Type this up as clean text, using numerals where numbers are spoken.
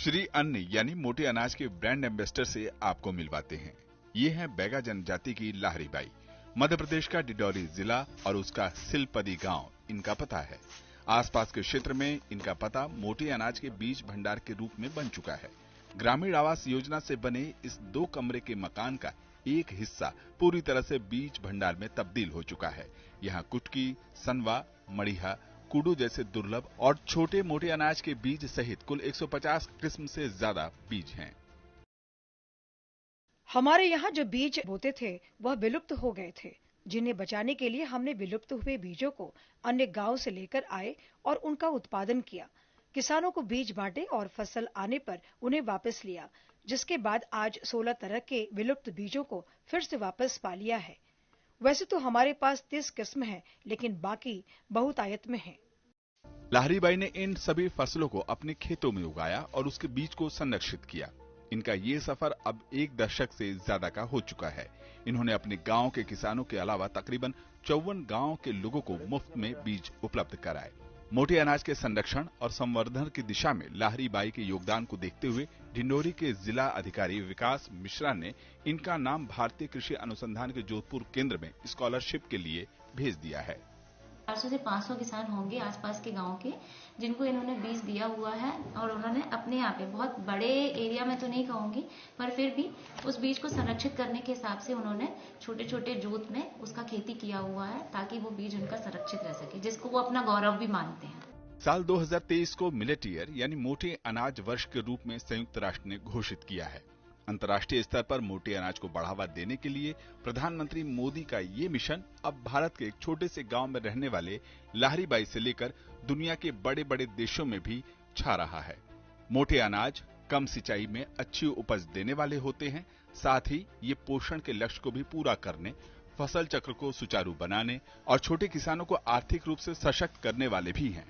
श्री अन्न यानी मोटे अनाज के ब्रांड एम्बेसडर से आपको मिलवाते हैं। ये है बैगा जनजाति की लाहरी बाई। मध्य प्रदेश का डिडौरी जिला और उसका सिलपदी गांव इनका पता है। आसपास के क्षेत्र में इनका पता मोटे अनाज के बीज भंडार के रूप में बन चुका है। ग्रामीण आवास योजना से बने इस 2 कमरे के मकान का एक हिस्सा पूरी तरह से बीज भंडार में तब्दील हो चुका है। यहाँ कुटकी, सनवा, मड़िहा, कुडू जैसे दुर्लभ और छोटे मोटे अनाज के बीज सहित कुल 150 किस्म से ज्यादा बीज हैं। हमारे यहाँ जो बीज बोते थे वह विलुप्त हो गए थे, जिन्हें बचाने के लिए हमने विलुप्त हुए बीजों को अन्य गांव से लेकर आए और उनका उत्पादन किया। किसानों को बीज बांटे और फसल आने पर उन्हें वापस लिया, जिसके बाद आज 16 तरह के विलुप्त बीजों को फिर से वापस पा लिया है। वैसे तो हमारे पास 30 किस्म है, लेकिन बाकी बहुतायत में है। लाहरी बाई ने इन सभी फसलों को अपने खेतों में उगाया और उसके बीज को संरक्षित किया। इनका ये सफर अब 1 दशक से ज्यादा का हो चुका है। इन्होंने अपने गांव के किसानों के अलावा तकरीबन 54 गांव के लोगों को मुफ्त में बीज उपलब्ध कराए। मोटे अनाज के संरक्षण और संवर्धन की दिशा में लाहरी बाई के योगदान को देखते हुए ढिंडोरी के जिला अधिकारी विकास मिश्रा ने इनका नाम भारतीय कृषि अनुसंधान के जोधपुर केंद्र में स्कॉलरशिप के लिए भेज दिया है। 400 से 500 किसान होंगे आसपास के गांव के, जिनको इन्होंने बीज दिया हुआ है और उन्होंने अपने यहाँ पे बहुत बड़े एरिया में तो नहीं कहूंगी, पर फिर भी उस बीज को संरक्षित करने के हिसाब से उन्होंने छोटे छोटे जोत में उसका खेती किया हुआ है, ताकि वो बीज उनका संरक्षित रह सके, जिसको वो अपना गौरव भी मानते हैं। साल 2023 को मिलेट ईयर यानी मोटे अनाज वर्ष के रूप में संयुक्त राष्ट्र ने घोषित किया है। अंतर्राष्ट्रीय स्तर पर मोटे अनाज को बढ़ावा देने के लिए प्रधानमंत्री मोदी का ये मिशन अब भारत के एक छोटे से गांव में रहने वाले लाहरी बाई से लेकर दुनिया के बड़े बड़े देशों में भी छा रहा है। मोटे अनाज कम सिंचाई में अच्छी उपज देने वाले होते हैं, साथ ही ये पोषण के लक्ष्य को भी पूरा करने, फसल चक्र को सुचारू बनाने और छोटे किसानों को आर्थिक रूप से सशक्त करने वाले भी हैं।